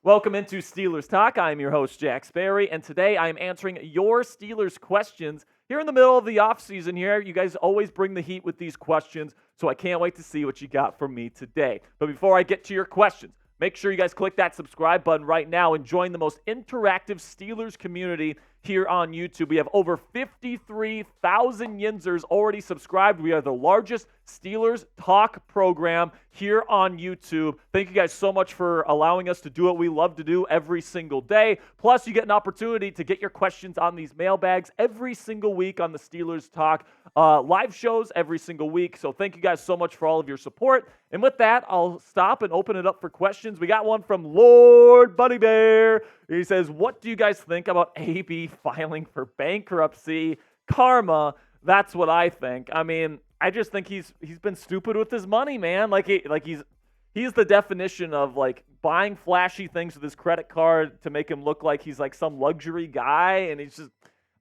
Welcome into Steelers Talk. I am your host, Jack Sperry, and today I am answering your Steelers questions here in the middle of the offseason here. You guys always bring the heat with these questions, so I can't wait to see what you got from me today. But before I get to your questions, make sure you guys click that subscribe button right now and join the most interactive Steelers community here on YouTube. We have over 53,000 Yinzers already subscribed. We are the largest Steelers talk program here on YouTube. Thank you guys so much for allowing us to do what we love to do every single day. Plus, you get an opportunity to get your questions on these mailbags every single week on the Steelers Talk live shows every single week. So thank you guys so much for all of your support. And with that, I'll stop and open it up for questions. We got one from Lord Buddy Bear. He says, what do you guys think about AB filing for bankruptcy? Karma, that's what I think. I mean, I just think he's been stupid with his money, man. He's the definition of like buying flashy things with his credit card to make him look like he's like some luxury guy, and he's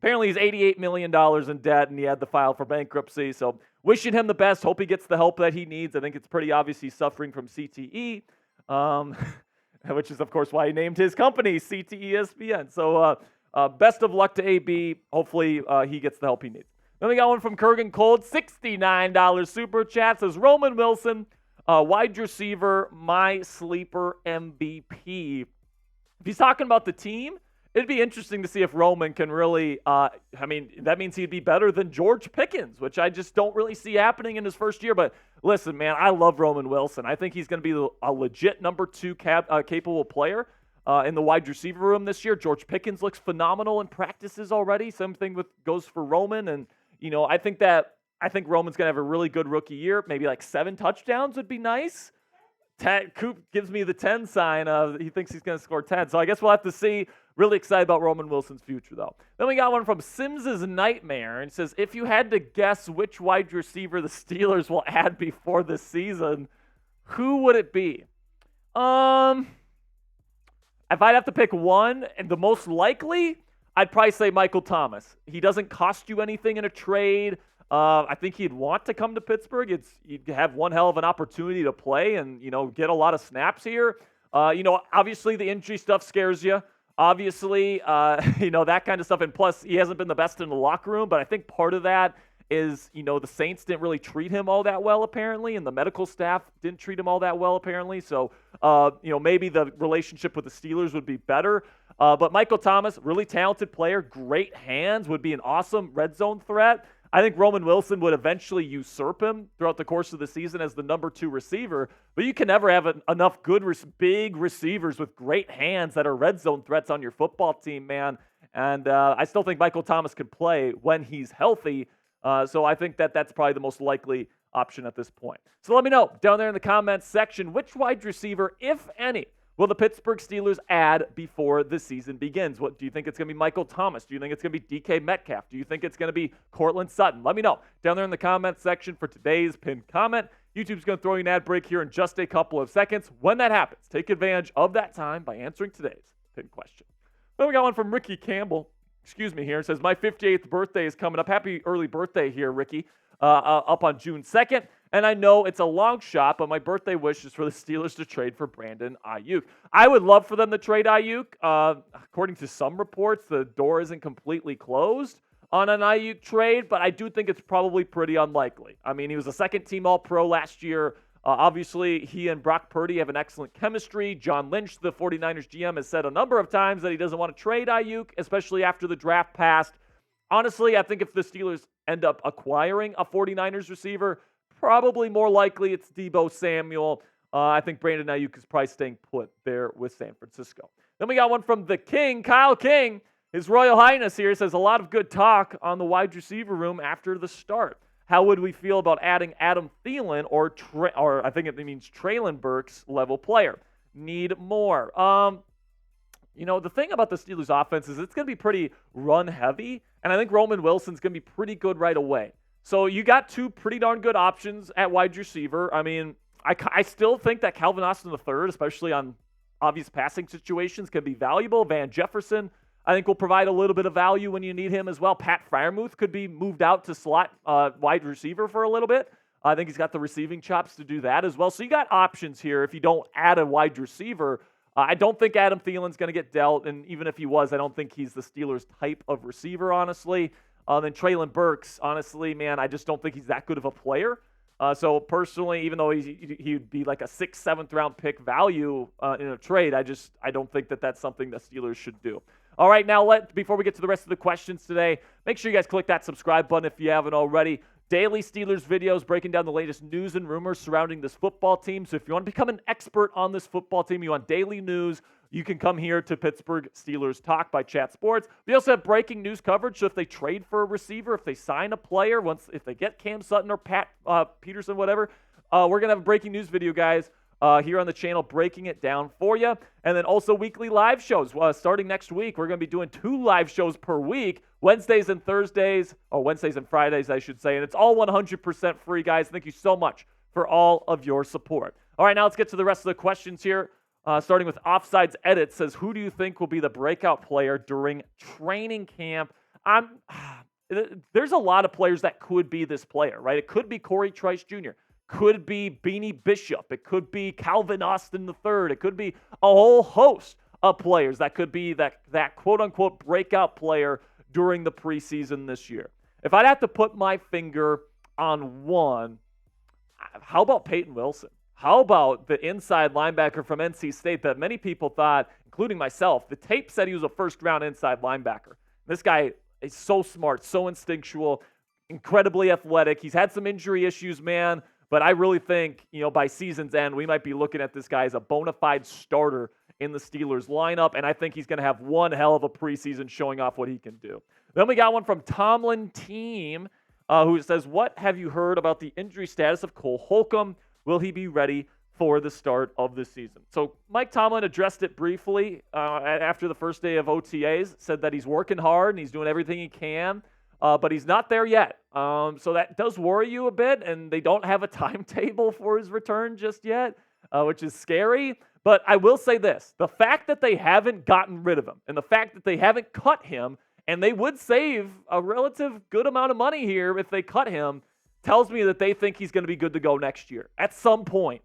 $88 million in debt, and he had to file for bankruptcy. So wishing him the best. Hope he gets the help that he needs. I think it's pretty obvious he's suffering from CTE, which is, of course, why he named his company CTESPN. So best of luck to AB. Hopefully he gets the help he needs. Then we got one from Kurgan Cold, $69 super chat. Says, Roman Wilson, wide receiver, my sleeper MVP. If he's talking about the team, it'd be interesting to see if Roman can really, that means he'd be better than George Pickens, which I just don't really see happening in his first year. But listen, man, I love Roman Wilson. I think he's going to be a legit number 2 capable player in the wide receiver room this year. George Pickens looks phenomenal in practices already. Same thing goes for Roman. And, I think Roman's going to have a really good rookie year. Maybe like 7 touchdowns would be nice. Coop gives me the 10 sign. He thinks he's going to score 10. So I guess we'll have to see. Really excited about Roman Wilson's future, though. Then we got one from Sims's Nightmare. And says, if you had to guess which wide receiver the Steelers will add before this season, who would it be? If I'd have to pick one, and the most likely, I'd probably say Michael Thomas. He doesn't cost you anything in a trade. I think he'd want to come to Pittsburgh. You'd have one hell of an opportunity to play and, get a lot of snaps here. Obviously the injury stuff scares you. Obviously, that kind of stuff. And plus, he hasn't been the best in the locker room. But I think part of that is, the Saints didn't really treat him all that well, apparently. And the medical staff didn't treat him all that well, apparently. So, maybe the relationship with the Steelers would be better. But Michael Thomas, really talented player, great hands, would be an awesome red zone threat. I think Roman Wilson would eventually usurp him throughout the course of the season as the number 2 receiver, but you can never have enough good, big receivers with great hands that are red zone threats on your football team, man. And I still think Michael Thomas can play when he's healthy, so I think that's probably the most likely option at this point. So let me know down there in the comments section, which wide receiver, if any, will the Pittsburgh Steelers add before the season begins? What do you think it's going to be? Michael Thomas? Do you think it's going to be DK Metcalf? Do you think it's going to be Cortland Sutton? Let me know down there in the comments section for today's pinned comment. YouTube's going to throw you an ad break here in just a couple of seconds. When that happens, take advantage of that time by answering today's pinned question. Then we got one from Ricky Campbell. Here. It says, my 58th birthday is coming up. Happy early birthday here, Ricky. Up on June 2nd. And I know it's a long shot, but my birthday wish is for the Steelers to trade for Brandon Aiyuk. I would love for them to trade Aiyuk. According to some reports, the door isn't completely closed on an Aiyuk trade, but I do think it's probably pretty unlikely. I mean, he was a second-team All-Pro last year. Obviously, he and Brock Purdy have an excellent chemistry. John Lynch, the 49ers GM, has said a number of times that he doesn't want to trade Aiyuk, especially after the draft passed. Honestly, I think if the Steelers end up acquiring a 49ers receiver, probably more likely it's Deebo Samuel. I think Brandon Aiyuk is probably staying put there with San Francisco. Then we got one from the King, Kyle King. His Royal Highness here says, a lot of good talk on the wide receiver room after the start. How would we feel about adding Adam Thielen or I think it means Treylon Burks level player? Need more. The thing about the Steelers offense is it's going to be pretty run heavy, and I think Roman Wilson's going to be pretty good right away. So you got 2 pretty darn good options at wide receiver. I mean, I still think that Calvin Austin III, especially on obvious passing situations, can be valuable. Van Jefferson, I think, will provide a little bit of value when you need him as well. Pat Freiermuth could be moved out to slot wide receiver for a little bit. I think he's got the receiving chops to do that as well. So you got options here if you don't add a wide receiver. I don't think Adam Thielen's going to get dealt, and even if he was, I don't think he's the Steelers' type of receiver, honestly. Then Treylon Burks, honestly, man, I just don't think he's that good of a player. So personally, even though he'd be like a 6th, 7th round pick value in a trade, I don't think that that's something the Steelers should do. All right, now before we get to the rest of the questions today, make sure you guys click that subscribe button if you haven't already. Daily Steelers videos breaking down the latest news and rumors surrounding this football team. So if you want to become an expert on this football team, you want daily news, you can come here to Pittsburgh Steelers Talk by Chat Sports. We also have breaking news coverage. So if they trade for a receiver, if they sign a player, if they get Cam Sutton or Pat Peterson, whatever, we're going to have a breaking news video, guys, here on the channel, breaking it down for you. And then also weekly live shows. Starting next week, we're going to be doing 2 live shows per week, Wednesdays and Fridays, I should say. And it's all 100% free, guys. Thank you so much for all of your support. All right, now let's get to the rest of the questions here. Starting with Offsides Edit, says, who do you think will be the breakout player during training camp? There's a lot of players that could be this player, right? It could be Corey Trice Jr., could be Beanie Bishop. It could be Calvin Austin III. It could be a whole host of players that could be that quote-unquote breakout player during the preseason this year. If I'd have to put my finger on one, how about Peyton Wilson? How about the inside linebacker from NC State that many people thought, including myself, the tape said he was a first-round inside linebacker. This guy is so smart, so instinctual, incredibly athletic. He's had some injury issues, man. But I really think, by season's end, we might be looking at this guy as a bona fide starter in the Steelers lineup, and I think he's going to have one hell of a preseason showing off what he can do. Then we got one from Tomlin Team, who says, what have you heard about the injury status of Cole Holcomb? Will he be ready for the start of the season? So Mike Tomlin addressed it briefly after the first day of OTAs, said that he's working hard and he's doing everything he can. But he's not there yet. So that does worry you a bit, and they don't have a timetable for his return just yet, which is scary. But I will say this. The fact that they haven't gotten rid of him and the fact that they haven't cut him, and they would save a relative good amount of money here if they cut him, tells me that they think he's going to be good to go next year at some point.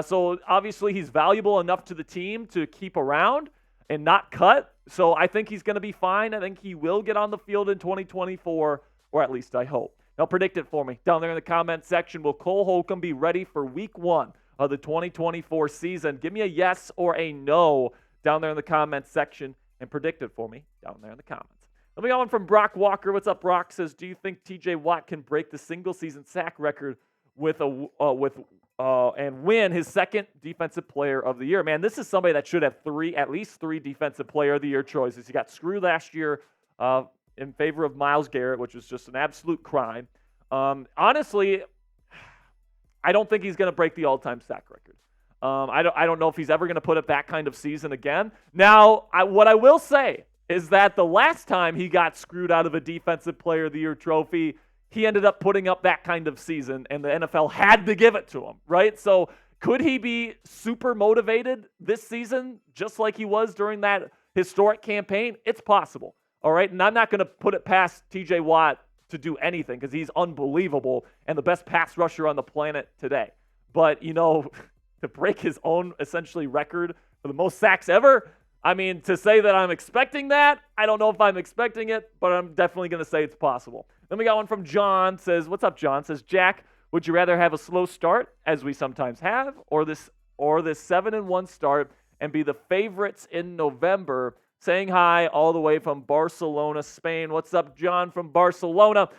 So obviously he's valuable enough to the team to keep around and not cut. So I think he's going to be fine. I think he will get on the field in 2024, or at least I hope. Now predict it for me down there in the comment section. Will Cole Holcomb be ready for week 1 of the 2024 season? Give me a yes or a no down there in the comment section and predict it for me down there in the comments. Let me go on from Brock Walker. What's up, Brock? Says, do you think TJ Watt can break the single-season sack record and win his 2nd Defensive Player of the Year? Man, this is somebody that should have at least three Defensive Player of the Year choices. He got screwed last year in favor of Myles Garrett, which was just an absolute crime. Honestly, I don't think he's going to break the all-time sack record. I don't know if he's ever going to put up that kind of season again. Now, what I will say is that the last time he got screwed out of a Defensive Player of the Year trophy, he ended up putting up that kind of season, and the NFL had to give it to him, right? So could he be super motivated this season, just like he was during that historic campaign? It's possible, all right? And I'm not going to put it past TJ Watt to do anything because he's unbelievable and the best pass rusher on the planet today. But, to break his own, essentially, record for the most sacks ever, I mean, to say that I'm expecting that, I don't know if I'm expecting it, but I'm definitely going to say it's possible. Then we got one from John. Says, what's up, John? Says, Jack, would you rather have a slow start, as we sometimes have, or this 7-1 start and be the favorites in November? Saying hi all the way from Barcelona, Spain. What's up, John from Barcelona?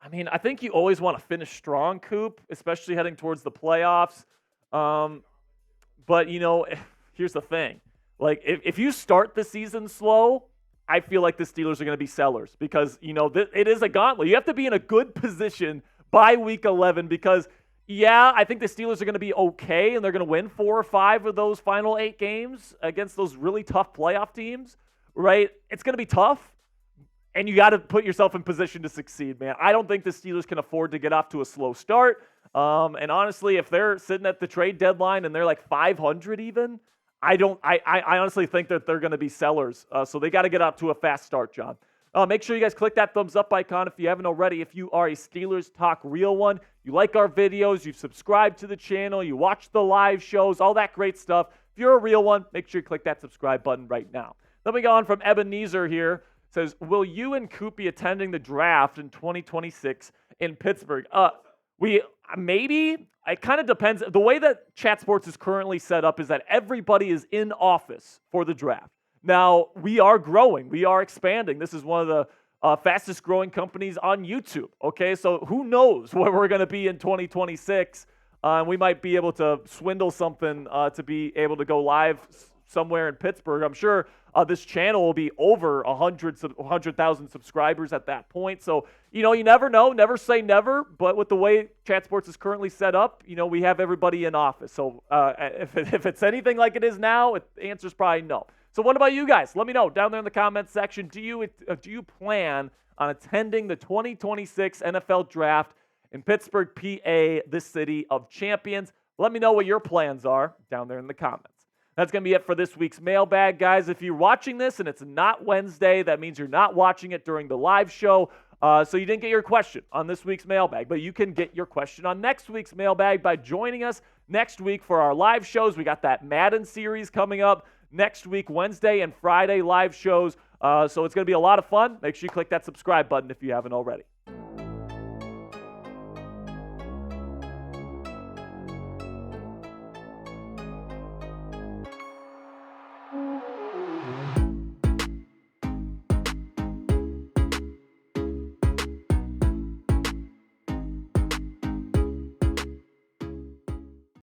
I mean, I think you always want to finish strong, Coop, especially heading towards the playoffs. But, here's the thing. Like, if you start the season slow, I feel like the Steelers are going to be sellers because, it is a gauntlet. You have to be in a good position by week 11 because, yeah, I think the Steelers are going to be okay and they're going to win 4 or 5 of those final 8 games against those really tough playoff teams, right? It's going to be tough, and you got to put yourself in position to succeed, man. I don't think the Steelers can afford to get off to a slow start. And honestly, if they're sitting at the trade deadline and they're like 500 even, I honestly think that they're going to be sellers. So they got to get out to a fast start, John. Make sure you guys click that thumbs up icon if you haven't already. If you are a Steelers Talk Real one, you like our videos, you've subscribed to the channel, you watch the live shows, all that great stuff. If you're a real one, make sure you click that subscribe button right now. Then we go on from Ebenezer here. Says, will you and Coop be attending the draft in 2026 in Pittsburgh? Maybe. It kind of depends. The way that Chat Sports is currently set up is that everybody is in office for the draft. Now, we are growing. We are expanding. This is one of the fastest growing companies on YouTube. Okay, so who knows where we're going to be in 2026. We might be able to swindle something to be able to go live somewhere in Pittsburgh. I'm sure this channel will be over 100,000 subscribers at that point. So, you never know. Never say never. But with the way Chat Sports is currently set up, we have everybody in office. So if it's anything like it is now, the answer is probably no. So what about you guys? Let me know down there in the comments section. Do you plan on attending the 2026 NFL Draft in Pittsburgh, PA, the city of champions? Let me know what your plans are down there in the comments. That's going to be it for this week's mailbag, guys. If you're watching this and it's not Wednesday, that means you're not watching it during the live show. So you didn't get your question on this week's mailbag, but you can get your question on next week's mailbag by joining us next week for our live shows. We got that Madden series coming up next week, Wednesday and Friday live shows. So it's going to be a lot of fun. Make sure you click that subscribe button if you haven't already.